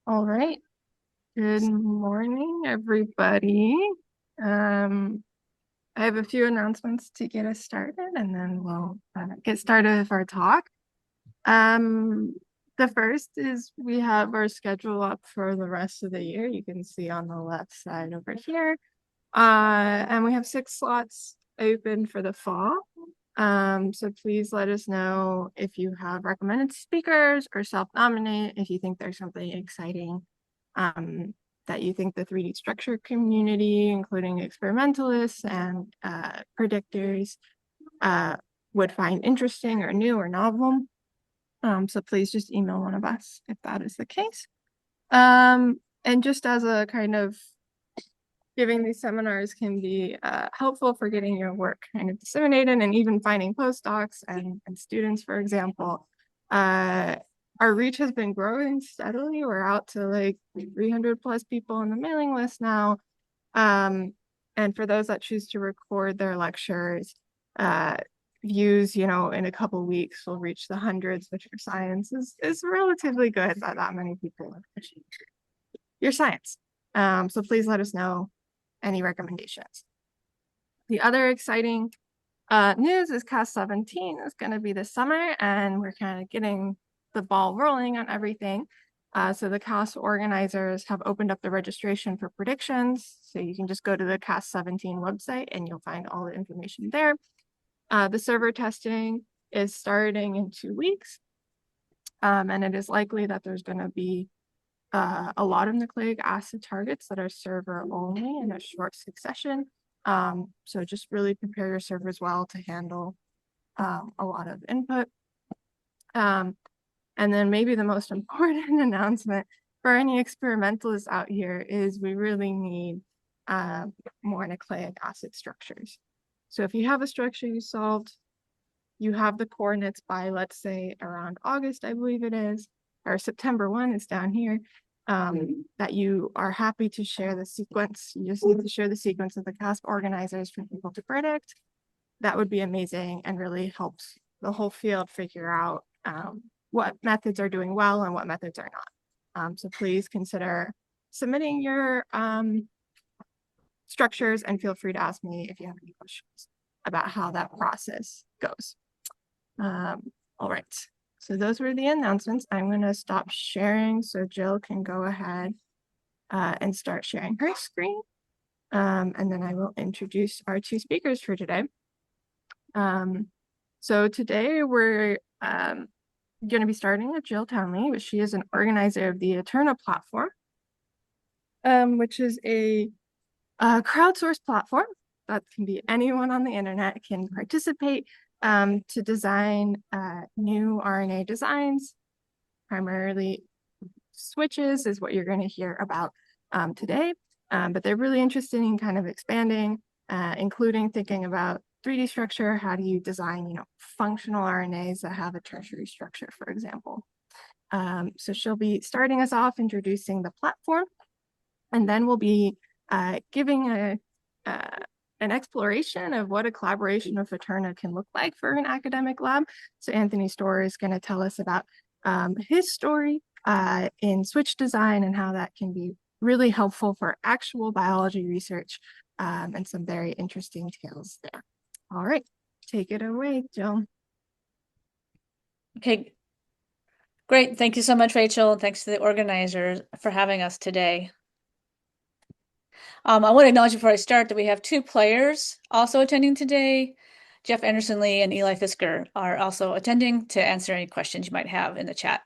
All right. Good morning, everybody. Um, I have a few announcements to get us started, and then we'll get started with our talk. Um, the first is we have our schedule up for the rest of the year. You can see on the left side over here. And we have 6 slots open for the fall. So please let us know if you have recommended speakers or self-nominate if you think there's something exciting that you think the 3D structure community, including experimentalists and predictors, would find interesting or new or novel. So please just email one of us if that is the case. And just as a kind of giving these seminars can be helpful for getting your work kind of disseminated and even finding postdocs and students, for example. Our reach has been growing steadily. We're out to like 300 plus people on the mailing list now. And for those that choose to record their lectures, views, in a couple of weeks will reach the hundreds, which for science is relatively good that many people appreciate your science. So please let us know any recommendations. The other exciting news is CASP 17 is going to be this summer, and we're kind of getting the ball rolling on everything. So the CASP organizers have opened up the registration for predictions. So you can just go to the CASP 17 website and you'll find all the information there. The server testing is starting in 2 weeks. And it is likely that there's going to be a lot of nucleic acid targets that are server only in a short succession. So just really prepare your servers well to handle a lot of input. And then maybe the most important announcement for any experimentalists out here is we really need more nucleic acid structures. So if you have a structure you solved, you have the coordinates by, let's say, around August, I believe it is, or September 1, it's down here, that you are happy to share the sequence. You just need to share the sequence of the CASP organizers for people to predict. That would be amazing and really helps the whole field figure out what methods are doing well and what methods are not. So please consider submitting your structures and feel free to ask me if you have any questions about how that process goes. All right, so those were the announcements. I'm going to stop sharing so Jill can go ahead and start sharing her screen. And then I will introduce our 2 speakers for today. So today we're going to be starting with Jill Townley. She is an organizer of the Eterna platform, which is a crowdsourced platform that can be anyone on the internet can participate to design new RNA designs. Primarily switches is what you're going to hear about today, but they're really interested in kind of expanding, including thinking about 3D structure. How do you design, functional RNAs that have a tertiary structure, for example? So she'll be starting us off introducing the platform, and then we'll be giving an exploration of what a collaboration with Eterna can look like for an academic lab. So Anthony Stohr is going to tell us about his story in switch design and how that can be really helpful for actual biology research and some very interesting tales there. All right, take it away, Jill. Okay, great. Thank you so much, Rachel, and thanks to the organizers for having us today. I want to acknowledge before I start that we have 2 players also attending today. Jeff Anderson Lee and Eli Fisker are also attending to answer any questions you might have in the chat.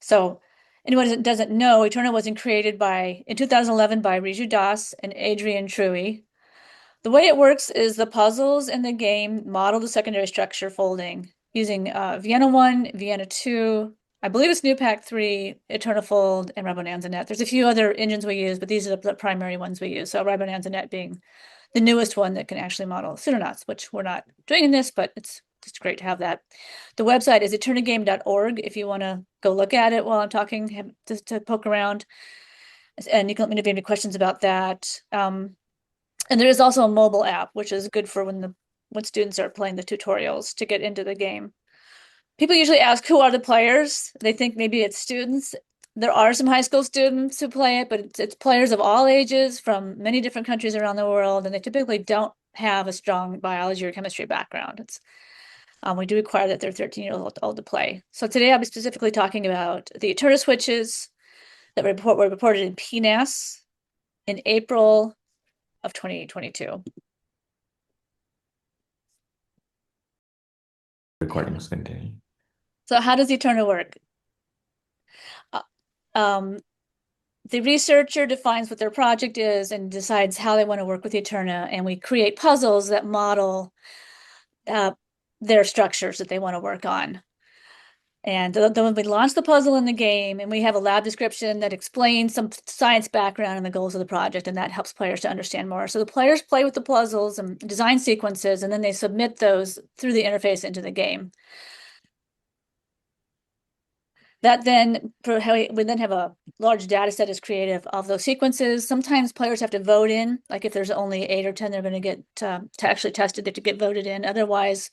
So anyone that doesn't know, Eterna was created in 2011 by Riju Das and Adrian Truey. The way it works is the puzzles in the game model the secondary structure folding using Vienna 1, Vienna 2, I believe it's NewPack 3, EternaFold, and RiboNanzaNet. There's a few other engines we use, but these are the primary ones we use. So RiboNanzaNet being the newest one that can actually model pseudonauts, which we're not doing in this, but it's just great to have that. The website is eternagame.org if you want to go look at it while I'm talking, to poke around. And you can let me know if you have any questions about that. And there is also a mobile app, which is good for when students are playing the tutorials to get into the game. People usually ask, who are the players? They think maybe it's students. There are some high school students who play it, but it's players of all ages from many different countries around the world, and they typically don't have a strong biology or chemistry background. We do require that they're 13 years old to play. So today I'll be specifically talking about the Eterna switches that were reported in PNAS in April of 2022. Recording is continuing. So how does Eterna work? The researcher defines what their project is and decides how they want to work with Eterna, and we create puzzles that model their structures that they want to work on. And then we launch the puzzle in the game, and we have a lab description that explains some science background and the goals of the project, and that helps players to understand more. So the players play with the puzzles and design sequences, and then they submit those through the interface into the game. That then, we then have a large data set is created of those sequences. Sometimes players have to vote in, like if there's only 8 or 10 they're going to get to actually tested, they have to get voted in. Otherwise,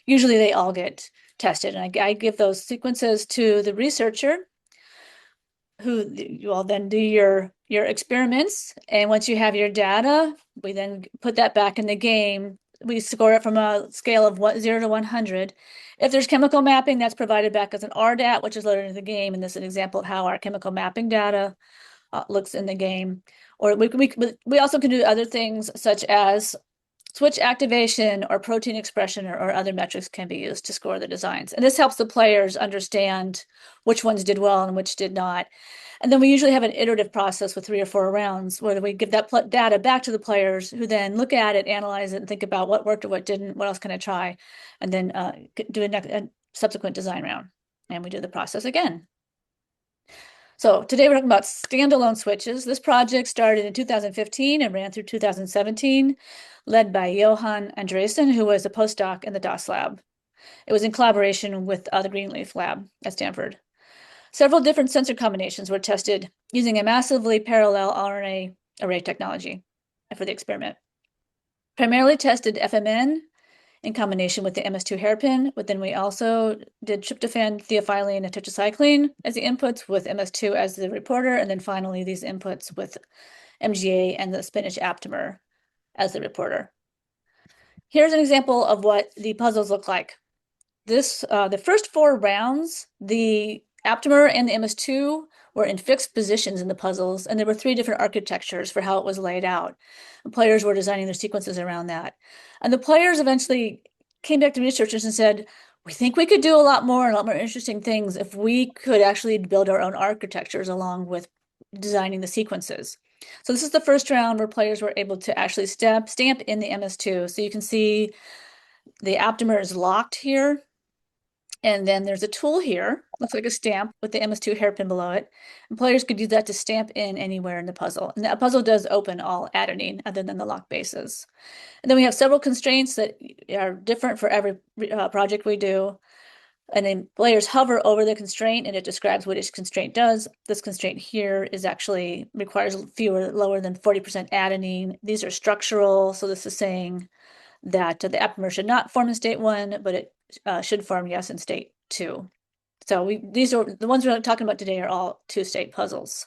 usually they all get tested. And I give those sequences to the researcher, who you will then do your experiments. And once you have your data, we then put that back in the game. We score it from a scale of 0 to 100. If there's chemical mapping, that's provided back as an RDAT, which is loaded into the game. And this is an example of how our chemical mapping data looks in the game. Or we also can do other things such as switch activation or protein expression or other metrics can be used to score the designs. And this helps the players understand which ones did well and which did not. And then we usually have an iterative process with 3 or 4 rounds where we give that data back to the players, who then look at it, analyze it, and think about what worked or what didn't, what else can I try, and then do a subsequent design round. And we do the process again. So today we're talking about standalone switches. This project started in 2015 and ran through 2017, led by Johan Andresen, who was a postdoc in the DOS lab. It was in collaboration with the Greenleaf lab at Stanford. Several different sensor combinations were tested using a massively parallel RNA array technology for the experiment. Primarily tested FMN in combination with the MS2 hairpin, but then we also did tryptophan, theophylline, and tetracycline as the inputs, with MS2 as the reporter, and then finally these inputs with MGA and the spinach aptamer as the reporter. Here's an example of what the puzzles look like. The first 4 rounds, the aptamer and the MS2 were in fixed positions in the puzzles, and there were 3 different architectures for how it was laid out. The players were designing their sequences around that. And the players eventually came back to researchers and said, we think we could do a lot more interesting things if we could actually build our own architectures along with designing the sequences. So this is the first round where players were able to actually stamp in the MS2. So you can see the aptamer is locked here. And then there's a tool here, looks like a stamp with the MS2 hairpin below it. And players could use that to stamp in anywhere in the puzzle. And that puzzle does open all adenine other than the lock bases. And then we have several constraints that are different for every project we do. And then players hover over the constraint and it describes what each constraint does. This constraint here requires lower than 40% adenine. These are structural. So this is saying that the aptamer should not form in state 1, but it should form yes in state 2. So these are the ones we're talking about today are all 2-state puzzles.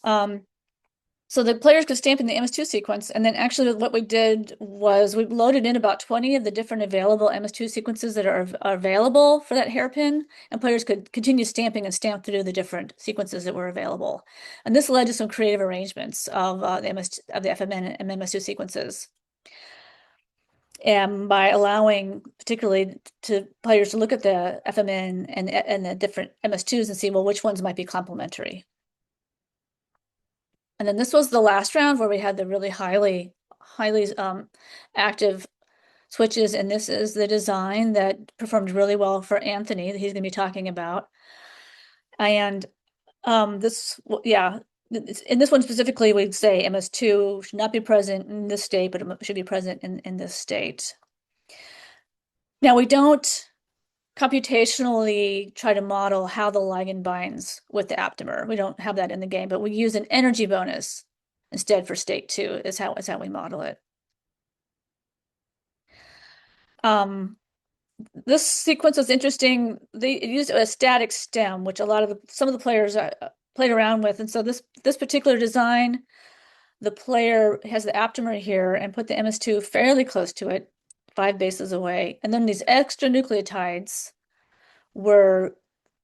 So the players could stamp in the MS2 sequence, and then actually what we did was we loaded in about 20 of the different available MS2 sequences that are available for that hairpin, and players could continue stamping and stamp through the different sequences that were available. And this led to some creative arrangements of the FMN and MS2 sequences. And by allowing particularly to players to look at the FMN and the different MS2s and see, well, which ones might be complementary. And then this was the last round where we had the really highly active switches. And this is the design that performed really well for Anthony that he's going to be talking about. And in this one specifically, we'd say MS2 should not be present in this state, but it should be present in this state. Now, we don't computationally try to model how the ligand binds with the aptamer. We don't have that in the game, but we use an energy bonus instead for state 2 is how we model it. this sequence was interesting. They used a static stem, which some of the players played around with. And so this particular design, the player has the aptamer here and put the MS2 fairly close to it, 5 bases away. And then these extra nucleotides were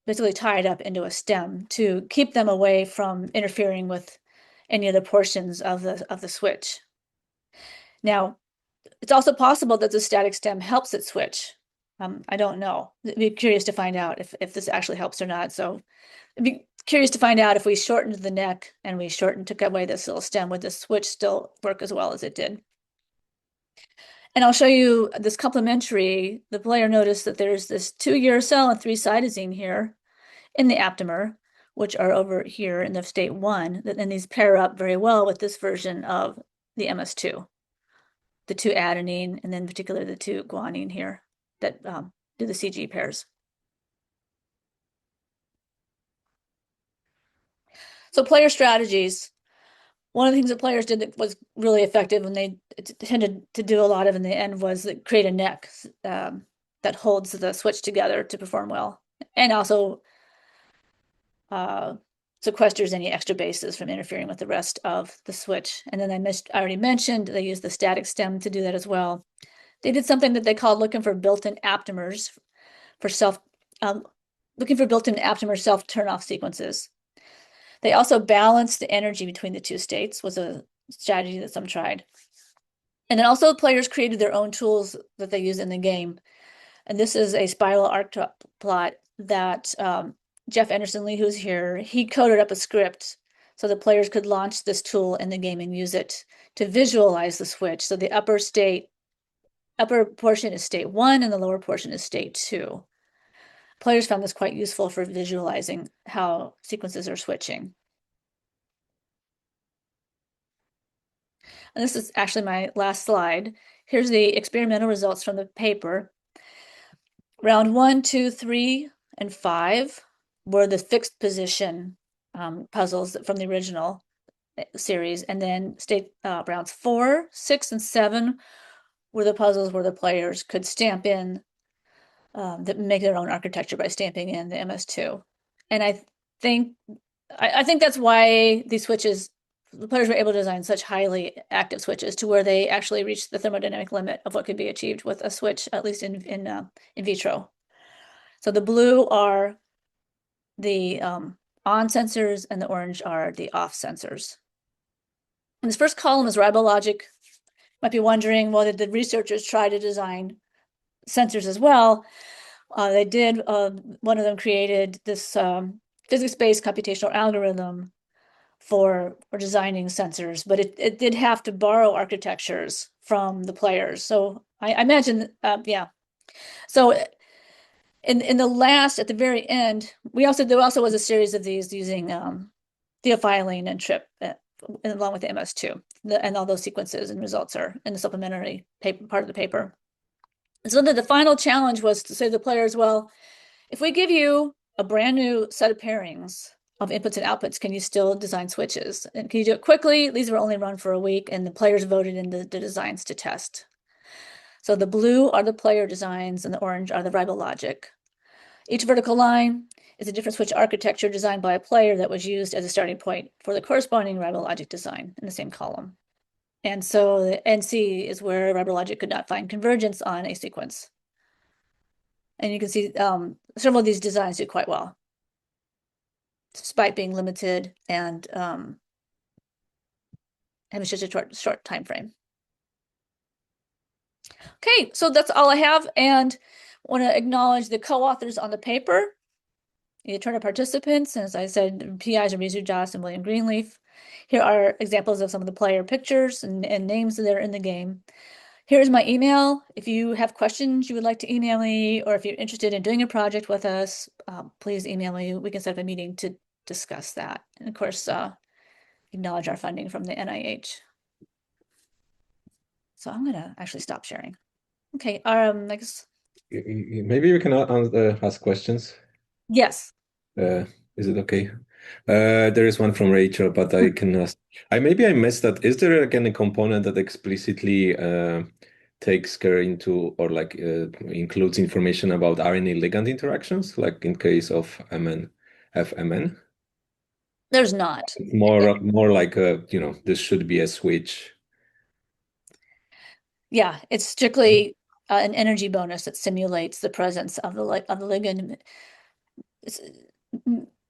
basically tied up into a stem to keep them away from interfering with any other portions of the switch. Now, it's also possible that the static stem helps it switch. I don't know. I'd be curious to find out if this actually helps or not. So I'd be curious to find out if we shortened the neck and we took away this little stem, would the switch still work as well as it did? And I'll show you this complementary. The player noticed that there's this 2 uracil and 3 cytosine here in the aptamer, which are over here in the state 1, and these pair up very well with this version of the MS2. The 2 adenine, and then particularly the 2 guanine here that do the CG pairs. So player strategies. One of the things that players did that was really effective, and they tended to do a lot of in the end, was create a neck that holds the switch together to perform well, and also sequesters any extra bases from interfering with the rest of the switch. And then I already mentioned they used the static stem to do that as well. They did something that they called looking for built-in aptamers for built-in aptamer self-turn-off sequences. They also balanced the energy between the 2 states, was a strategy that some tried. And then also players created their own tools that they use in the game. And this is a spiral arc plot that Jeff Anderson-Lee, who's here, he coded up a script so the players could launch this tool in the game and use it to visualize the switch. So the upper portion is state 1 and the lower portion is state 2. Players found this quite useful for visualizing how sequences are switching. And this is actually my last slide. Here's the experimental results from the paper. Round 1, 2, 3, and 5 were the fixed position puzzles from the original series. And then rounds 4, 6, and 7 were the puzzles where the players could stamp in, that make their own architecture by stamping in the MS2. And I think that's why these switches, the players were able to design such highly active switches to where they actually reached the thermodynamic limit of what could be achieved with a switch, at least in vitro. So the blue are the on sensors and the orange are the off sensors. And this first column is ribologic. Might be wondering, well, did the researchers try to design sensors as well? They did. One of them created this physics-based computational algorithm for designing sensors, but it did have to borrow architectures from the players. So I imagine, yeah. So in the last, at the very end, there also was a series of these using theophylline and trip along with the MS2, and all those sequences and results are in the supplementary part of the paper. And so the final challenge was to say to the players, well, if we give you a brand new set of pairings of inputs and outputs, can you still design switches? And can you do it quickly? These were only run for a week, and the players voted in the designs to test. So the blue are the player designs, and the orange are the ribologic. Each vertical line is a different switch architecture designed by a player that was used as a starting point for the corresponding ribologic design in the same column. And so the NC is where ribologic could not find convergence on a sequence. And you can see several of these designs do quite well, despite being limited and having such a short time frame. Okay, so that's all I have, and I want to acknowledge the co-authors on the paper, the Eterna participants, and as I said, PIs are Rizu Joss and William Greenleaf. Here are examples of some of the player pictures and names that are in the game. Here's my email. If you have questions you would like to email me, or if you're interested in doing a project with us, please email me. We can set up a meeting to discuss that. And of course, acknowledge our funding from the NIH. So I'm going to actually stop sharing. Okay, I guess. Maybe we can ask questions. Yes. Is it okay? There is one from Rachel, but I can ask. Maybe I missed that. Is there again a component that explicitly takes care into or like includes information about RNA ligand interactions, like in case of FMN? There's not. More like this should be a switch. Yeah, it's strictly an energy bonus that simulates the presence of the ligand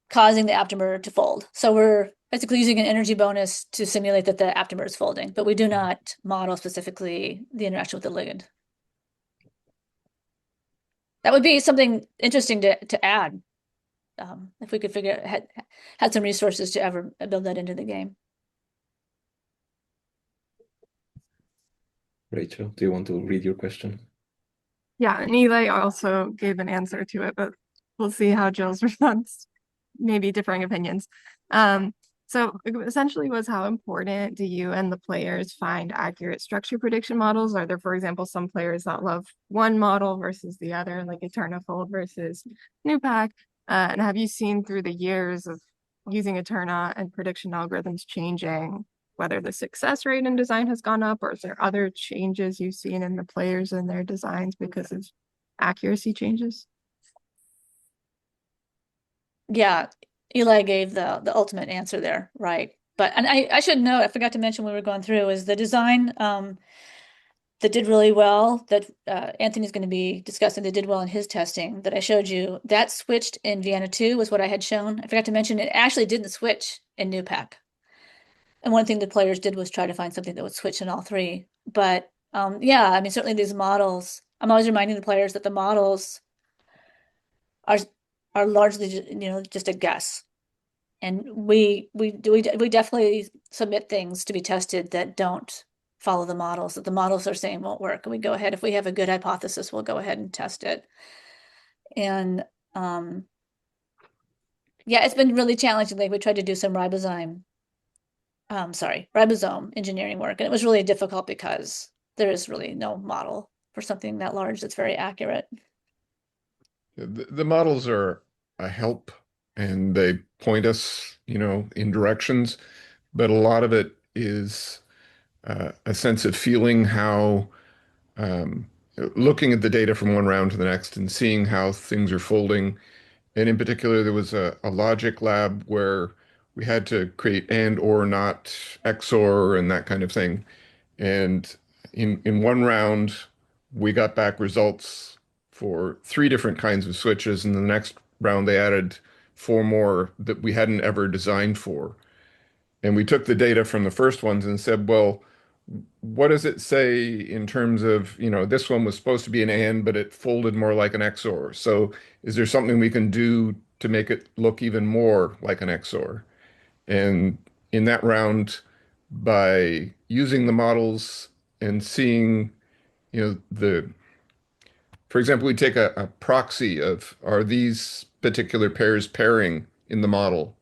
causing the aptamer to fold. So we're basically using an energy bonus to simulate that the aptamer is folding, but we do not model specifically the interaction with the ligand. That would be something interesting to add if we could had some resources to ever build that into the game. Rachel, do you want to read your question? Yeah, and Eli also gave an answer to it, but we'll see how Jill's response, maybe differing opinions. So essentially was how important do you and the players find accurate structure prediction models? Are there, for example, some players that love one model versus the other, like Eterna-fold versus Nupac? And have you seen through the years of using Eterna and prediction algorithms changing, whether the success rate in design has gone up, or is there other changes you've seen in the players and their designs because of accuracy changes? Yeah, Eli gave the ultimate answer there, right? And I should note, I forgot to mention when we were going through, is the design that did really well, that Anthony's going to be discussing, that did well in his testing that I showed you, that switched in Vienna 2 was what I had shown. I forgot to mention it actually didn't switch in Nupac. And one thing the players did was try to find something that would switch in all three. But yeah, I mean, certainly these models, I'm always reminding the players that the models are largely, just a guess. And we definitely submit things to be tested that don't follow the models, that the models are saying won't work. And we go ahead, if we have a good hypothesis, we'll go ahead and test it. And yeah, it's been really challenging. Like we tried to do some ribosome engineering work, and it was really difficult because there is really no model for something that large that's very accurate. The models are a help and they point us, in directions, but a lot of it is a sense of feeling how, looking at the data from one round to the next and seeing how things are folding. And in particular, there was a logic lab where we had to create and or not XOR and that kind of thing. And in one round, we got back results for 3 different kinds of switches. And the next round, they added 4 more that we hadn't ever designed for. And we took the data from the first ones and said, well, what does it say in terms of, this one was supposed to be an and, but it folded more like an XOR. So is there something we can do to make it look even more like an XOR? And in that round, by using the models and seeing, for example, we take a proxy of, are these particular pairs pairing in the model,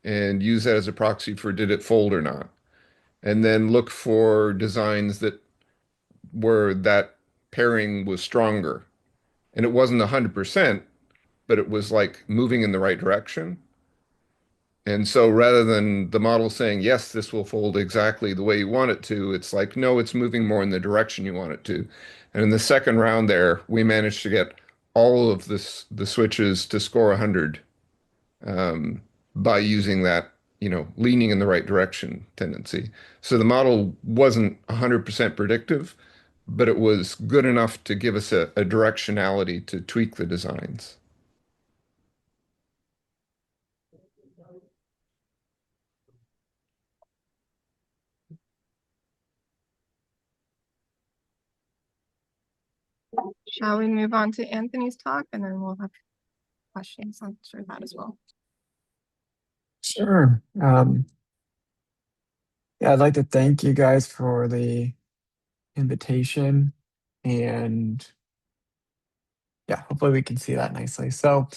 and use that as a proxy for did it fold or not? And then look for designs where that pairing was stronger. And it wasn't 100%, but it was like moving in the right direction. And so rather than the model saying, yes, this will fold exactly the way you want it to, it's like, no, it's moving more in the direction you want it to. And in the second round there, we managed to get all of the switches to score 100 by using that, leaning in the right direction tendency. So the model wasn't 100% predictive, but it was good enough to give us a directionality to tweak the designs. Shall we move on to Anthony's talk, and then we'll have questions answer that as well. Sure. Yeah, I'd like to thank you guys for the invitation, and yeah, hopefully we can see that nicely. So,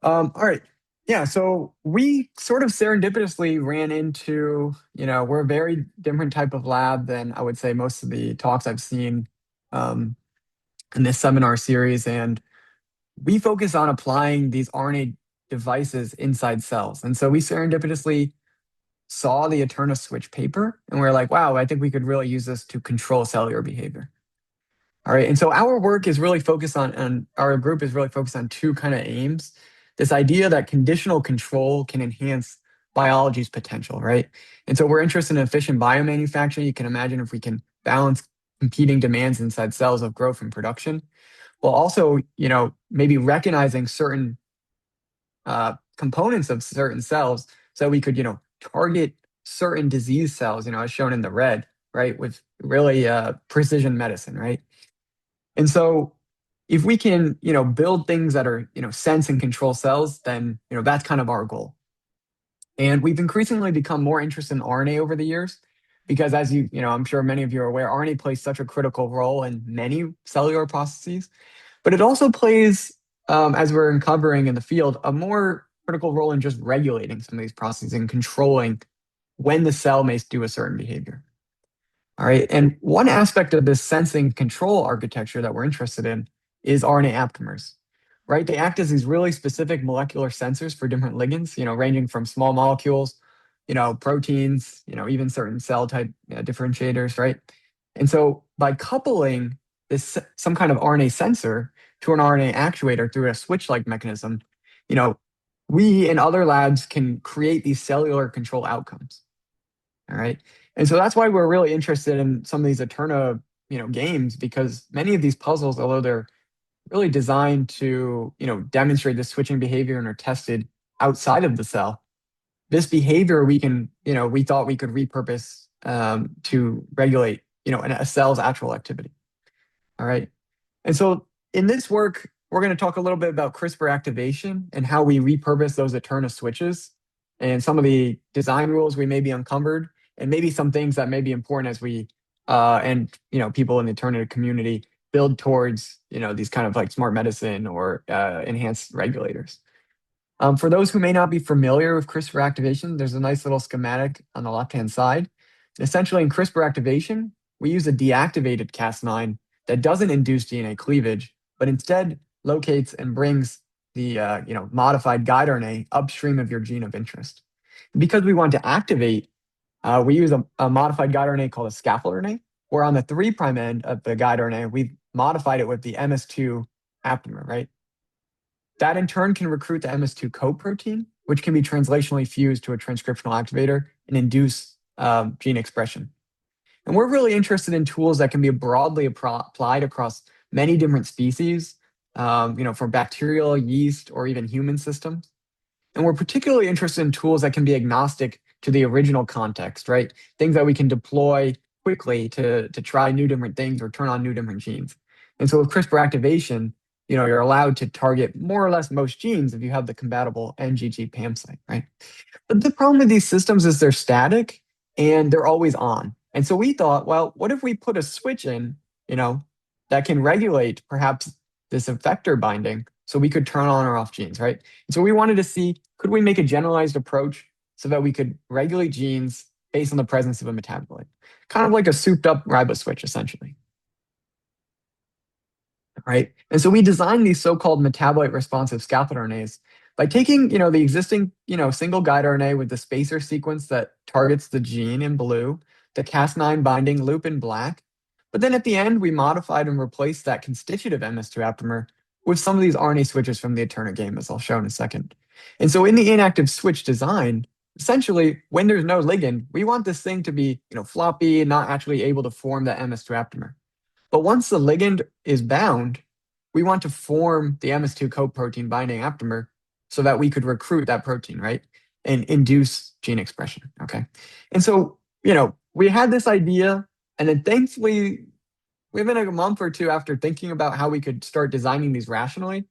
all right. Yeah, so we sort of serendipitously ran into, we're a very different type of lab than I would say most of the talks I've seen in this seminar series. And we focus on applying these RNA devices inside cells. And so we serendipitously saw the Eterna switch paper, and we are like, wow, I think we could really use this to control cellular behavior. All right, and so our work is really focused on our group is really focused on two kind of aims. This idea that conditional control can enhance biology's potential, right? And so we're interested in efficient biomanufacturing. You can imagine if we can balance competing demands inside cells of growth and production, while also, maybe recognizing certain components of certain cells so we could, target certain disease cells, as shown in the red, right, with really precision medicine, right? And so if we can, build things that are, sense and control cells, then, that's kind of our goal. And we've increasingly become more interested in RNA over the years because as I'm sure many of you are aware, RNA plays such a critical role in many cellular processes, but it also plays, as we're uncovering in the field, a more critical role in just regulating some of these processes and controlling when the cell may do a certain behavior. All right. And one aspect of this sensing control architecture that we're interested in is RNA aptamers, right? They act as these really specific molecular sensors for different ligands, ranging from small molecules, proteins, even certain cell type differentiators, right? And so by coupling some kind of RNA sensor to an RNA actuator through a switch-like mechanism, we in other labs can create these cellular control outcomes. All right. And so that's why we're really interested in some of these Eterna, games, because many of these puzzles, although they're really designed to, demonstrate the switching behavior and are tested outside of the cell, this behavior we can, we thought we could repurpose to regulate, a cell's actual activity. All right. And so in this work, we're going to talk a little bit about CRISPR activation and how we repurpose those Eterna switches and some of the design rules we may be encumbered and maybe some things that may be important as we and people in the Eterna community build towards these kind of like smart medicine or enhanced regulators. For those who may not be familiar with CRISPR activation, there's a nice little schematic on the left-hand side. Essentially, in CRISPR activation, we use a deactivated Cas9 that doesn't induce DNA cleavage, but instead locates and brings the modified guide RNA upstream of your gene of interest. Because we want to activate, we use a modified guide RNA called a scaffold RNA, where on the 3' end of the guide RNA, we've modified it with the MS2 aptamer, right? That in turn can recruit the MS2 coprotein, which can be translationally fused to a transcriptional activator and induce gene expression. And we're really interested in tools that can be broadly applied across many different species, from bacterial, yeast, or even human systems. And we're particularly interested in tools that can be agnostic to the original context, right? Things that we can deploy quickly to try new different things or turn on new different genes. And so with CRISPR activation, you're allowed to target more or less most genes if you have the compatible NGG PAM site, right? But the problem with these systems is they're static and they're always on. And so we thought, well, what if we put a switch in, that can regulate perhaps this effector binding so we could turn on or off genes, right? And so we wanted to see, could we make a generalized approach so that we could regulate genes based on the presence of a metabolite? Kind of like a souped up riboswitch, switch, essentially. Right? And so we designed these so-called metabolite-responsive scaffold RNAs by taking, the existing, single guide RNA with the spacer sequence that targets the gene in blue, the Cas9 binding loop in black. But then at the end, we modified and replaced that constitutive MS2 aptamer with some of these RNA switches from the Eterna game, as I'll show in a second. And so in the inactive switch design, essentially, when there's no ligand, we want this thing to be, floppy and not actually able to form that MS2 aptamer. But once the ligand is bound, we want to form the MS2 coprotein binding aptamer so that we could recruit that protein, right? And induce gene expression, okay? And so, we had this idea, and then thankfully, within a month or two after thinking about how we could start designing these rationally,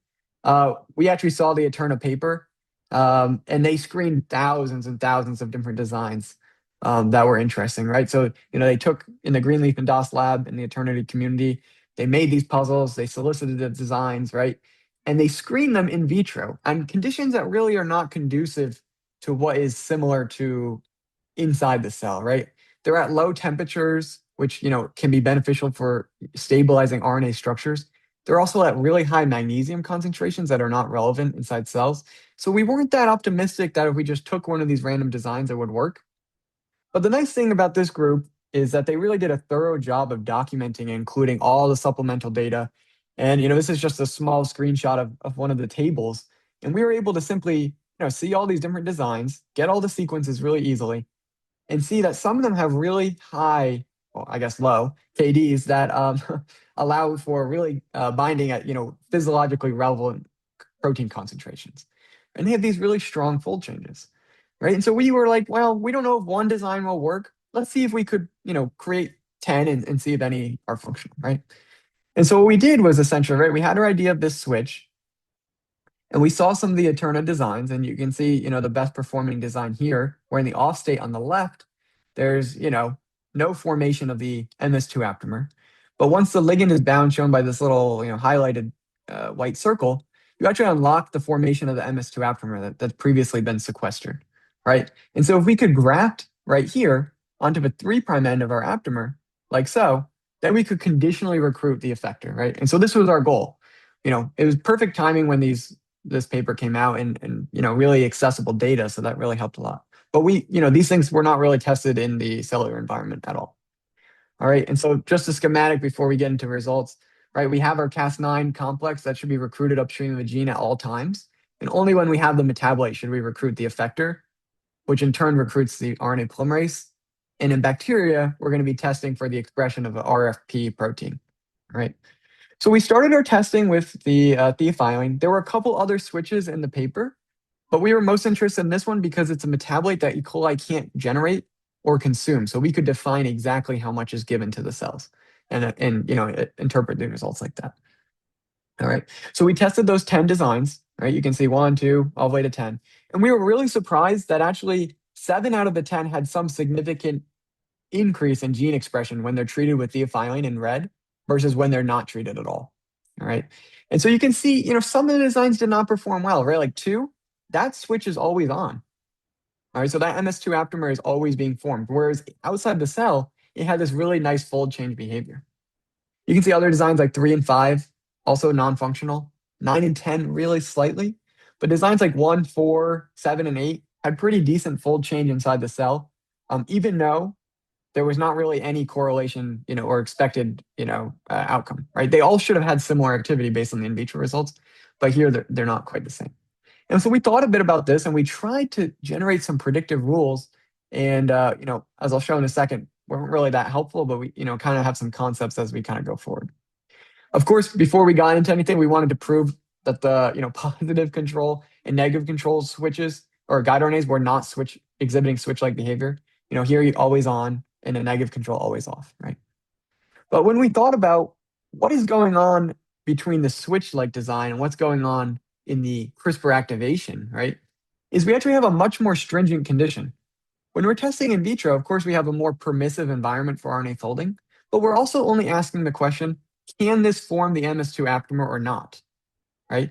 we actually saw the Eterna paper, and they screened thousands and thousands of different designs that were interesting, right? So, they took in the Greenleaf and DOS lab in the Eternity community, they made these puzzles, they solicited the designs, right? And they screened them in vitro on conditions that really are not conducive to what is similar to inside the cell, right? They're at low temperatures, which, can be beneficial for stabilizing RNA structures. They're also at really high magnesium concentrations that are not relevant inside cells. So we weren't that optimistic that if we just took one of these random designs, it would work. But the nice thing about this group is that they really did a thorough job of documenting and including all the supplemental data. And, this is just a small screenshot of one of the tables. And we were able to simply, see all these different designs, get all the sequences really easily, and see that some of them have really high, well, I guess low KDs that allow for really binding at, physiologically relevant protein concentrations. And they have these really strong fold changes, right? And so we were like, well, we don't know if one design will work. Let's see if we could, create 10 and see if any are functional, right? And so what we did was essentially, right, we had our idea of this switch, and we saw some of the Eterna designs, and you can see, the best performing design here, where in the off state on the left, there's, no formation of the MS2 aptamer. But once the ligand is bound, shown by this little, highlighted white circle, you actually unlock the formation of the MS2 aptamer that's previously been sequestered, right? And so if we could graft right here onto the 3' end of our aptamer, like so, then we could conditionally recruit the effector, right? And so this was our goal. It was perfect timing when this paper came out and really accessible data, so that really helped a lot. But these things were not really tested in the cellular environment at all. All right, and so just a schematic before we get into results, right? We have our Cas9 complex that should be recruited upstream of the gene at all times, and only when we have the metabolite should we recruit the effector, which in turn recruits the RNA polymerase. And in bacteria, we're going to be testing for the expression of the RFP protein, right? So we started our testing with the theophylline. There were a couple other switches in the paper, but we were most interested in this one because it's a metabolite that E. coli can't generate or consume. So we could define exactly how much is given to the cells and interpret the results like that. All right. So we tested those 10 designs, right? You can see 1, 2, all the way to 10. And we were really surprised that actually 7 out of the 10 had some significant increase in gene expression when they're treated with theophylline in red versus when they're not treated at all. All right. And so you can see, some of the designs did not perform well, right? Like 2, that switch is always on. All right. So that MS2 aptamer is always being formed. Whereas outside the cell, it had this really nice fold change behavior. You can see other designs like 3 and 5, also non-functional. 9 and 10, really slightly. But designs like 1, 4, 7, and 8 had pretty decent fold change inside the cell, even though there was not really any correlation, or expected, outcome, right? They all should have had similar activity based on the in vitro results, but here they're not quite the same. And so we thought a bit about this, and we tried to generate some predictive rules. And as I'll show in a second, weren't really that helpful, but we kind of have some concepts as we kind of go forward. Of course, before we got into anything, we wanted to prove that the positive control and negative control switches or guide RNAs were not exhibiting switch-like behavior. Here you always on, and a negative control always off, right? But when we thought about what is going on between the switch-like design and what's going on in the CRISPR activation, right, is we actually have a much more stringent condition. When we're testing in vitro, of course, we have a more permissive environment for RNA folding, but we're also only asking the question, can this form the MS2 aptamer or not, right?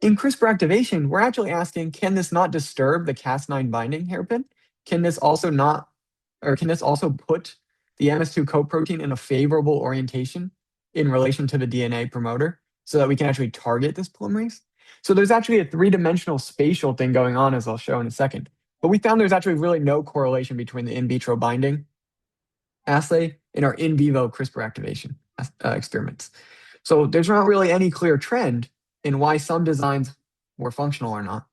In CRISPR activation, we're actually asking, can this not disturb the Cas9 binding hairpin? Can this also put the MS2 coprotein in a favorable orientation in relation to the DNA promoter so that we can actually target this polymerase? So there's actually a 3-dimensional spatial thing going on, as I'll show in a second. But we found there's actually really no correlation between the in vitro binding assay and our in vivo CRISPR activation experiments. So there's not really any clear trend in why some designs were functional or not.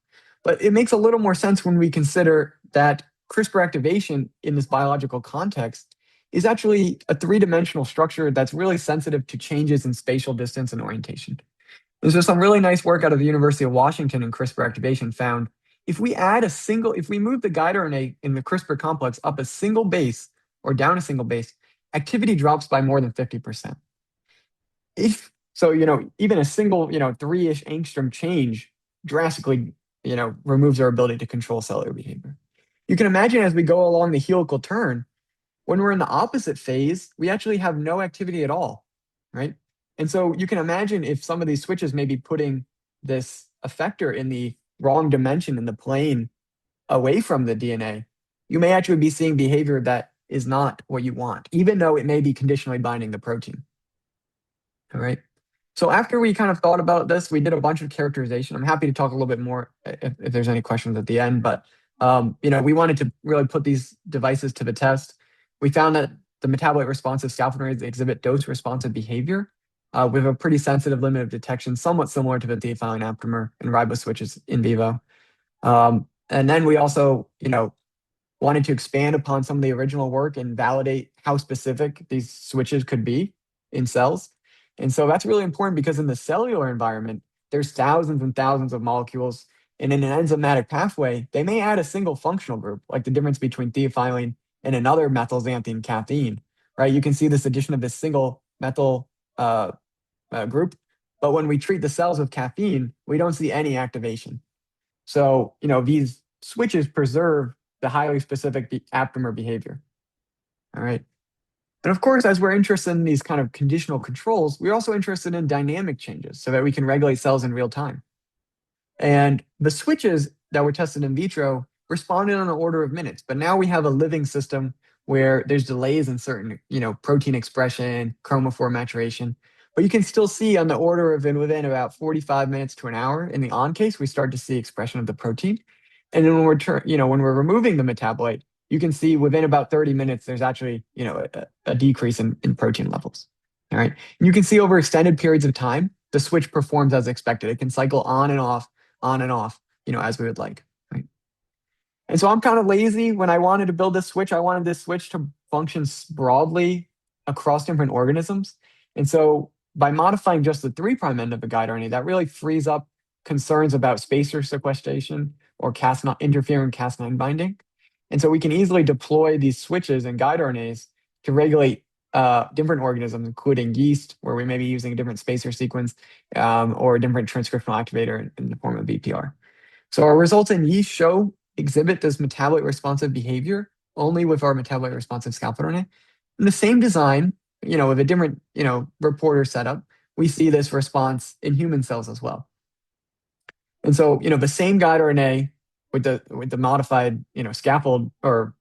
But it makes a little more sense when we consider that CRISPR activation in this biological context is actually a 3-dimensional structure that's really sensitive to changes in spatial distance and orientation. There's just some really nice work out of the University of Washington in CRISPR activation found if we move the guide RNA in the CRISPR complex up a single base or down a single base, activity drops by more than 50%. Even a single, 3-ish angstrom change drastically, removes our ability to control cellular behavior. You can imagine as we go along the helical turn, when we're in the opposite phase, we actually have no activity at all, right? And so you can imagine if some of these switches may be putting this effector in the wrong dimension in the plane away from the DNA, you may actually be seeing behavior that is not what you want, even though it may be conditionally binding the protein. All right. So after we kind of thought about this, we did a bunch of characterization. I'm happy to talk a little bit more if there's any questions at the end, but we wanted to really put these devices to the test. we found that the metabolite-responsive scaffold RNAs exhibit dose-responsive behavior with a pretty sensitive limit of detection, somewhat similar to the theophylline aptamer and ribose switches in vivo. And then we also, wanted to expand upon some of the original work and validate how specific these switches could be in cells. And so that's really important because in the cellular environment, there's thousands and thousands of molecules. And in an enzymatic pathway, they may add a single functional group, like the difference between theophylline and another methylxanthine caffeine, right? You can see this addition of this single methyl group. But when we treat the cells with caffeine, we don't see any activation. So, these switches preserve the highly specific aptamer behavior. All right. And of course, as we're interested in these kind of conditional controls, we're also interested in dynamic changes so that we can regulate cells in real time. And the switches that were tested in vitro responded on an order of minutes, but now we have a living system where there's delays in certain, protein expression, chromophore maturation, but you can still see on the order of within about 45 minutes to an hour. In the on case, we start to see expression of the protein. And then when we're removing the metabolite, you can see within about 30 minutes, there's actually, a decrease in protein levels. All right. And you can see over extended periods of time, the switch performs as expected. It can cycle on and off, as we would like. Right. And so I'm kind of lazy. When I wanted to build this switch, I wanted this switch to function broadly across different organisms. And so by modifying just the 3' end of the guide RNA, that really frees up concerns about spacer sequestration or interfering Cas9 binding. And so we can easily deploy these switches and guide RNAs to regulate different organisms, including yeast, where we may be using a different spacer sequence or a different transcriptional activator in the form of BPR. So our results in yeast exhibit this metabolite-responsive behavior only with our metabolite-responsive scaffold RNA. In the same design, with a different, reporter setup, we see this response in human cells as well. And so, the same guide RNA with the modified, scaffold or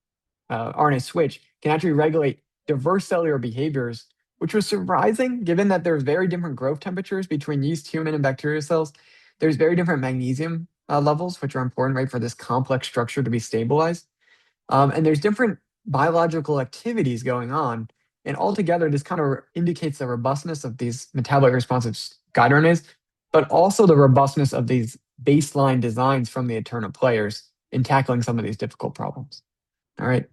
RNA switch can actually regulate diverse cellular behaviors, which was surprising given that there's very different growth temperatures between yeast, human, and bacterial cells. There's very different magnesium levels, which are important, right, for this complex structure to be stabilized. And there's different biological activities going on. And altogether, this kind of indicates the robustness of these metabolite-responsive guide RNAs, but also the robustness of these baseline designs from the Eterna players in tackling some of these difficult problems. All right.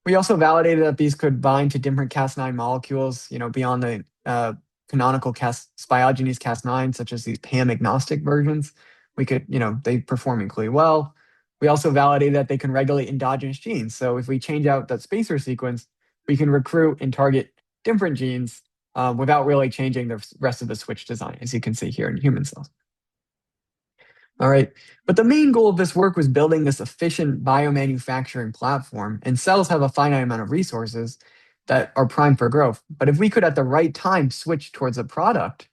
We also validated that these could bind to different Cas9 molecules, beyond the canonical spiogenese Cas9, such as these PAM-agnostic versions. We could, they perform equally well. We also validated that they can regulate endogenous genes. So if we change out that spacer sequence, we can recruit and target different genes without really changing the rest of the switch design, as you can see here in human cells. All right, but the main goal of this work was building this efficient biomanufacturing platform, and cells have a finite amount of resources that are primed for growth. But if we could at the right time switch towards a product,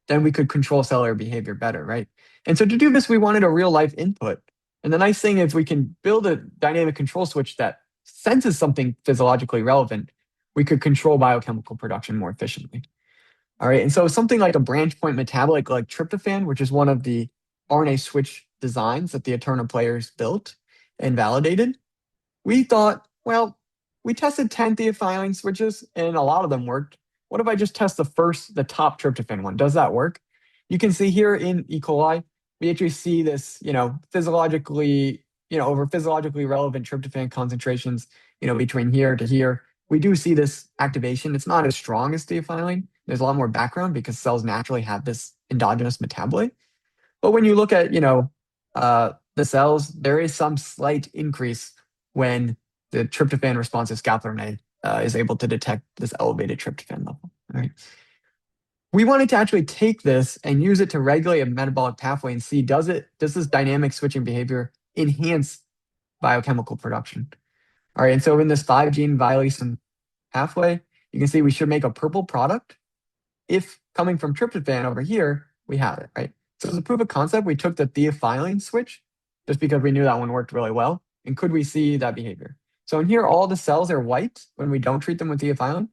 then we could control cellular behavior better, right? And so to do this, we wanted a real life input. And the nice thing is we can build a dynamic control switch that senses something physiologically relevant. We could control biochemical production more efficiently. All right, and so something like a branch point metabolite like tryptophan, which is one of the RNA switch designs that the Eterna players built and validated, we thought, well, we tested 10 theophylline switches and a lot of them worked. What if I just test the top tryptophan one? Does that work? You can see here in E. coli, we actually see this, physiologically, over physiologically relevant tryptophan concentrations, between here to here. We do see this activation. It's not as strong as theophylline. There's a lot more background because cells naturally have this endogenous metabolite. But when you look at, the cells, there is some slight increase when the tryptophan responsive scaffold RNA is able to detect this elevated tryptophan level. All right. We wanted to actually take this and use it to regulate a metabolic pathway and see, does this dynamic switching behavior enhance biochemical production? All right, and so in this 5-gene violation pathway, you can see we should make a purple product. If coming from tryptophan over here, we have it, right? So as a proof of concept, we took the theophylline switch just because we knew that one worked really well. And could we see that behavior? So in here, all the cells are white when we don't treat them with theophylline.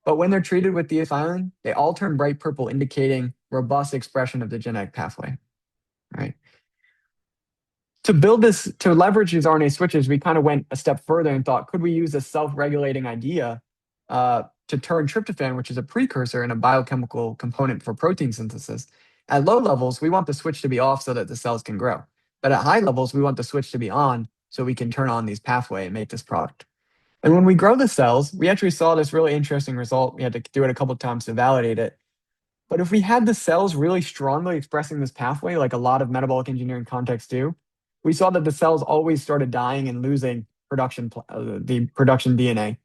But when they're treated with theophylline, they all turn bright purple, indicating robust expression of the genetic pathway, right? to build this, to leverage these RNA switches, we kind of went a step further and thought, could we use a self-regulating idea to turn tryptophan, which is a precursor and a biochemical component for protein synthesis. At low levels, we want the switch to be off so that the cells can grow. But at high levels, we want the switch to be on so we can turn on these pathway and make this product. And when we grow the cells, we actually saw this really interesting result. We had to do it a couple of times to validate it. But if we had the cells really strongly expressing this pathway, like a lot of metabolic engineering contexts do, we saw that the cells always started dying and losing the production DNA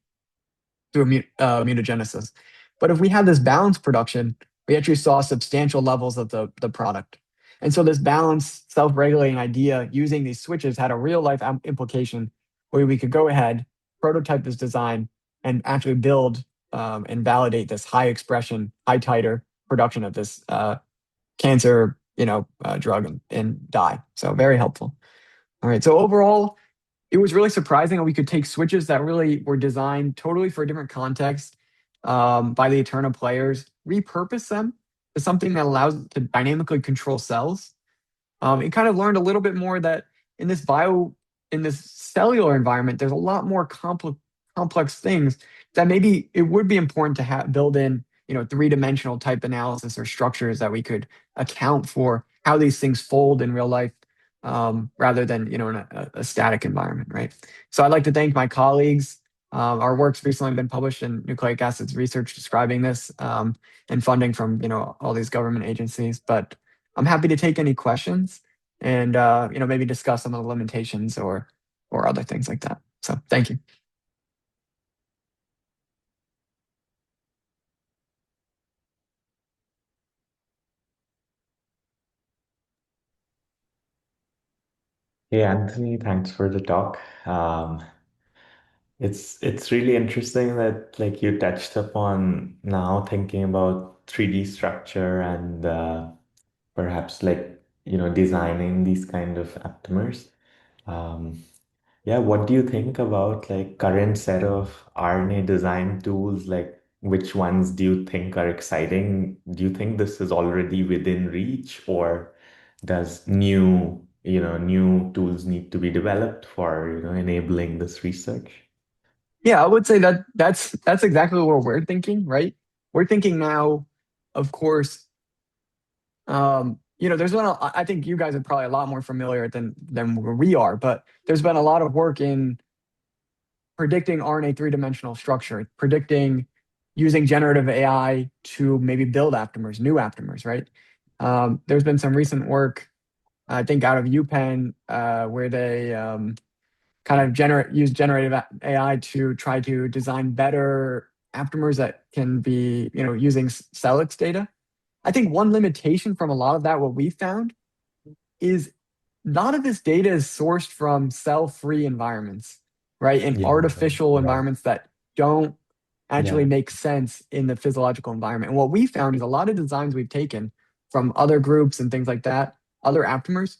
through mutagenesis. But if we had this balanced production, we actually saw substantial levels of the product. And so this balanced self-regulating idea using these switches had a real life implication where we could go ahead, prototype this design, and actually build and validate this high expression, high titer production of this cancer drug and die. So very helpful. All right. So overall, it was really surprising that we could take switches that really were designed totally for a different context by the Eterna players, repurpose them to something that allows it to dynamically control cells. It kind of learned a little bit more that in this cellular environment, there's a lot more complex things that maybe it would be important to build in, three-dimensional type analysis or structures that we could account for how these things fold in real life rather than, in a static environment, right? So I'd like to thank my colleagues. Our work's recently been published in Nucleic Acids Research describing this and funding from, all these government agencies. But I'm happy to take any questions and, maybe discuss some of the limitations or other things like that. So thank you. Hey Anthony, thanks for the talk. It's really interesting that like you touched upon now thinking about 3D structure and perhaps like designing these kind of aptamers. Um, yeah, what do you think about like current set of RNA design tools? Like which ones do you think are exciting? Do you think this is already within reach, or does new tools need to be developed for, enabling this research? Yeah, I would say that's exactly what we're thinking, right? We're thinking now, of course, there's been I think you guys are probably a lot more familiar than we are, but there's been a lot of work in predicting RNA three-dimensional structure, predicting using generative AI to maybe build aptamers, new aptamers, right? There's been some recent work, I think, out of UPenn, where they kind of use generative AI to try to design better aptamers that can be, using Celix data. I think one limitation from a lot of that, what we found, is a lot of this data is sourced from cell-free environments, right? And Yeah, artificial right. environments that don't actually Yeah, make sense in the physiological environment. And what we found is a lot of designs we've taken from other groups and things like that, other aptamers,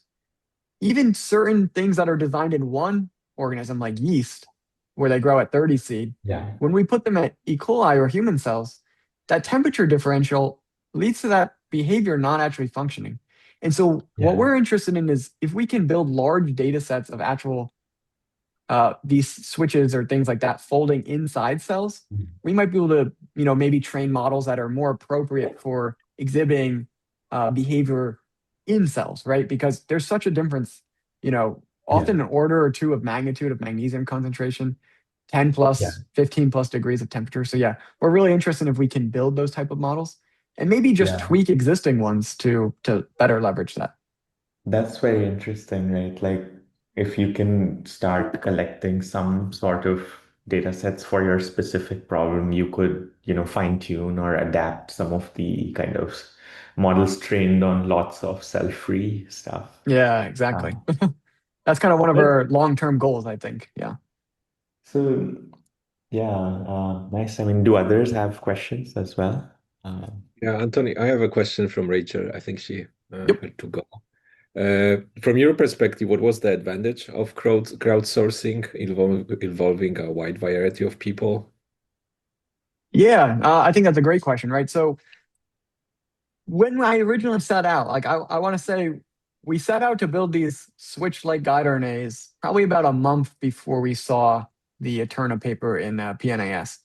even certain things that are designed in one organism like yeast, where they grow at 30 seed, yeah, when we put them at E. coli or human cells, that temperature differential leads to that behavior not actually functioning. And so what yeah, we're interested in is if we can build large data sets of actual these switches or things like that folding inside cells, we might be able to, maybe train models that are more appropriate for exhibiting behavior in cells, right? Because there's such a difference, yeah, often an order or two of magnitude of magnesium concentration, 10 yeah, plus, 15 plus degrees of temperature. So yeah, we're really interested if we can build those type of models and maybe just yeah. tweak existing ones to better leverage that. That's very interesting, right? Like if you can start collecting some sort of data sets for your specific problem, you could, fine tune or adapt some of the kind of models trained on lots of cell-free stuff. Yeah, exactly. Um, That's kind of one of but our long-term goals, I think. Yeah. so yeah, nice. I mean, do others have questions as well? Um, Yeah, Anthony, I have a question from Rachel. I think she Yep. had to go. From your perspective, what was the advantage of crowdsourcing involving a wide variety of people? Yeah, I think that's a great question, right? So when I originally set out, like I want to say we set out to build these switch-like guide RNAs probably about a month before we saw the Eterna paper in PNAS.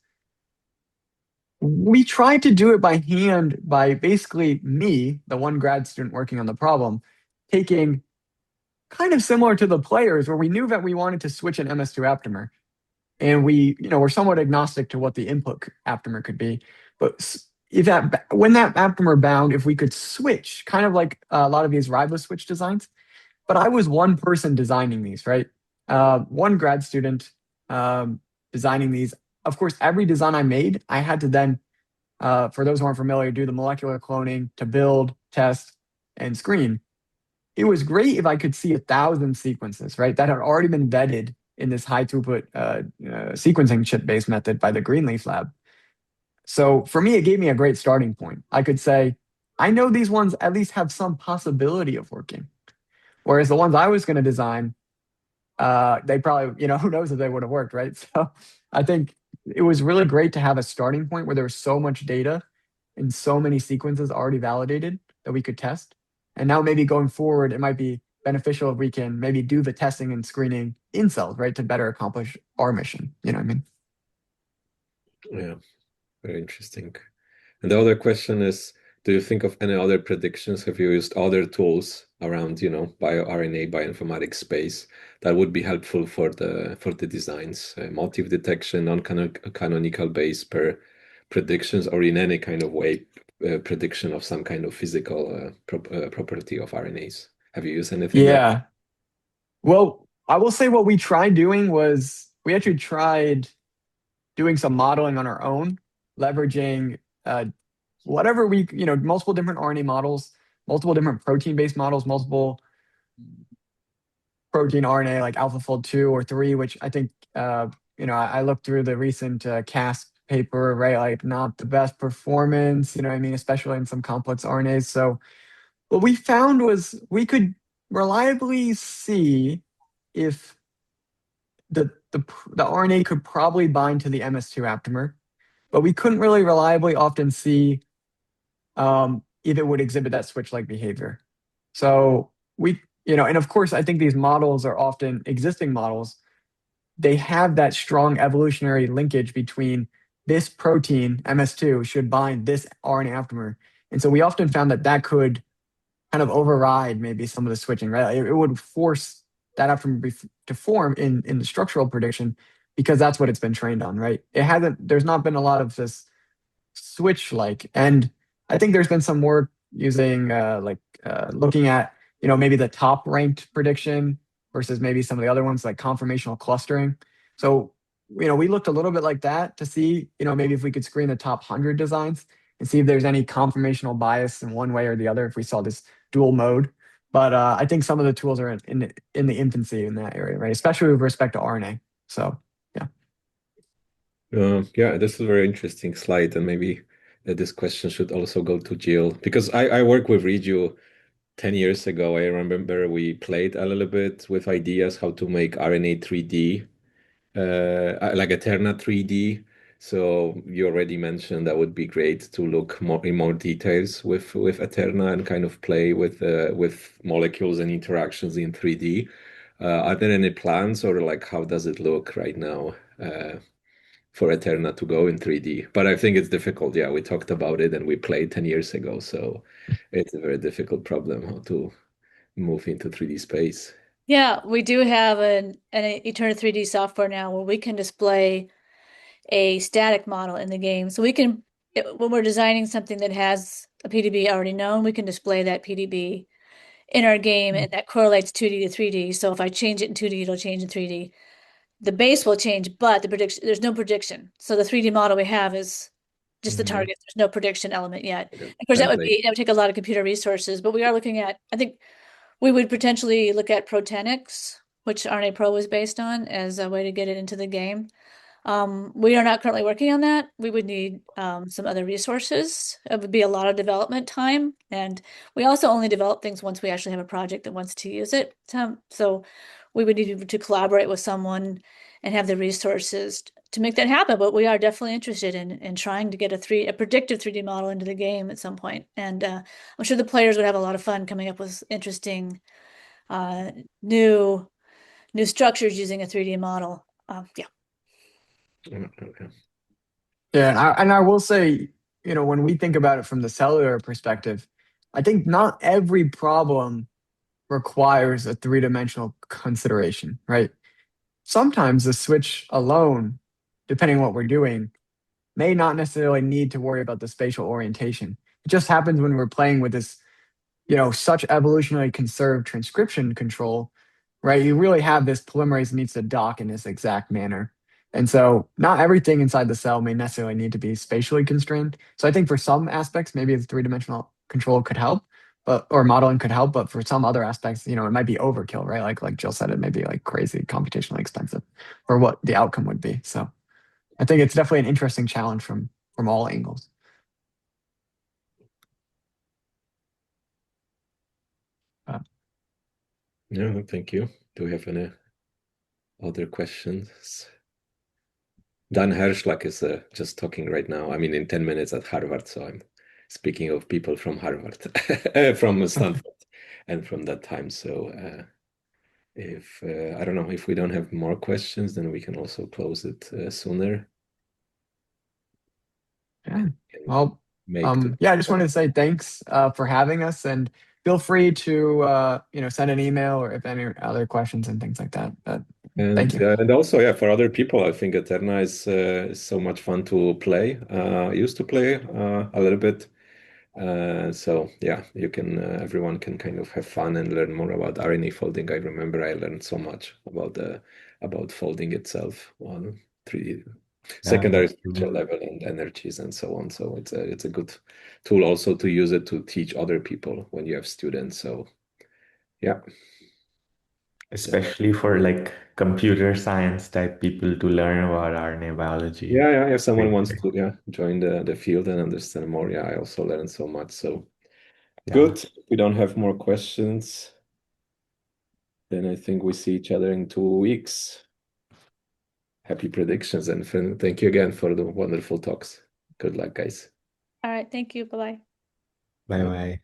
We tried to do it by hand by basically me, the one grad student working on the problem, taking kind of similar to the players where we knew that we wanted to switch an MS2 aptamer. And we, we're somewhat agnostic to what the input aptamer could be. But when that aptamer bound, if we could switch, kind of like a lot of these ribo switch designs, but I was one person designing these, right? One grad student designing these. Of course, every design I made, I had to then, for those who aren't familiar, do the molecular cloning to build, test, and screen. It was great if I could see 1,000 sequences, right? That had already been vetted in this high throughput sequencing chip-based method by the Greenleaf lab. So for me, it gave me a great starting point. I could say, I know these ones at least have some possibility of working. Whereas the ones I was going to design, they probably, who knows if they would have worked, right? So I think it was really great to have a starting point where there was so much data and so many sequences already validated that we could test. And now maybe going forward, it might be beneficial if we can maybe do the testing and screening in cells, right, to better accomplish our mission. You know what I mean? Yeah, very interesting. And the other question is, do you think of any other predictions? Have you used other tools around, bioRNA, bioinformatics space that would be helpful for the designs, motif detection, non-canonical base per predictions, or in any kind of way, prediction of some kind of physical property of RNAs? Have you used anything? Yeah. Well, I will say what we tried doing was we actually tried doing some modeling on our own, leveraging whatever we, multiple different RNA models, multiple different protein-based models, multiple protein RNA like AlphaFold 2 or 3, which I think, I looked through the recent CASP paper, right? Like not the best performance, especially in some complex RNAs. So what we found was we could reliably see if the RNA could probably bind to the MS2 aptamer, but we couldn't really reliably often see if it would exhibit that switch-like behavior. So and of course, I think these models are often existing models. They have that strong evolutionary linkage between this protein, MS2, should bind this RNA aptamer. And so we often found that could kind of override maybe some of the switching, right? It would force that aptamer to form in the structural prediction because that's what it's been trained on, right? There's not been a lot of this switch-like. And I think there's been some work using looking at, maybe the top ranked prediction versus maybe some of the other ones like conformational clustering. So, we looked a little bit like that to see, maybe if we could screen the top 100 designs and see if there's any conformational bias in one way or the other if we saw this dual mode. But I think some of the tools are in the infancy in that area, right? Especially with respect to RNA. So, yeah. Yeah, this is a very interesting slide, and maybe this question should also go to Jill, because I worked with Reju 10 years ago. I remember we played a little bit with ideas how to make RNA 3D, like Eterna 3D. So you already mentioned that would be great to look in more details with Eterna and kind of play with molecules and interactions in 3D. Are there any plans, or like how does it look right now for Eterna to go in 3D? But I think it's difficult. Yeah, we talked about it and we played 10 years ago, so it's a very difficult problem how to move into 3D space. Yeah, we do have an Eterna 3D software now where we can display a static model in the game. So when we're designing something that has a PDB already known, we can display that PDB in our game, and that correlates 2D to 3D. So if I change it in 2D, it'll change in 3D. The base will change, but there's no prediction. So the 3D model we have is just the target. There's no prediction element yet. Okay. Of course, that would take a lot of computer resources, but we are looking at, I think we would potentially look at Protenics, which RNA Pro was based on, as a way to get it into the game. We are not currently working on that. We would need some other resources. It would be a lot of development time. And we also only develop things once we actually have a project that wants to use it. So we would need to collaborate with someone and have the resources to make that happen. But we are definitely interested in trying to get a predictive 3D model into the game at some point. And I'm sure the players would have a lot of fun coming up with interesting new structures using a 3D model. Yeah. Okay. Yeah, and I will say, when we think about it from the cellular perspective, I think not every problem requires a three-dimensional consideration, right? Sometimes the switch alone, depending on what we're doing, may not necessarily need to worry about the spatial orientation. It just happens when we're playing with this, such evolutionarily conserved transcription control, right? You really have this polymerase needs to dock in this exact manner. And so not everything inside the cell may necessarily need to be spatially constrained. So I think for some aspects, maybe the three-dimensional control could help, or modeling could help, but for some other aspects, it might be overkill, right? Like Jill said, it may be like crazy computationally expensive for what the outcome would be. So I think it's definitely an interesting challenge from all angles. No, thank you. Do we have any other questions? Dan Herschlag is just talking right now. I mean, in 10 minutes at Harvard. So I'm speaking of people from Harvard, from Stanford, and from that time. So if I don't know, if we don't have more questions, then we can also close it sooner. Yeah. Well, Make I just wanted to say thanks for having us, and feel free to send an email or if any other questions and things like that. But thank you. And also, yeah, for other people, I think Eterna is so much fun to play. I used to play a little bit. So yeah, you can everyone can kind of have fun and learn more about RNA folding. I remember I learned so much about folding itself on 3D secondary structure level and energies and so on. So it's a good tool also to use it to teach other people when you have students. So yeah. Especially for like computer science type people to learn about RNA biology. Yeah. If someone wants to join the field and understand more, yeah, I also learned so much. So good. If we don't have more questions, then I think we see each other in 2 weeks. Happy predictions, and thank you again for the wonderful talks. Good luck, guys. All right. Thank you. Bye-bye. Bye bye.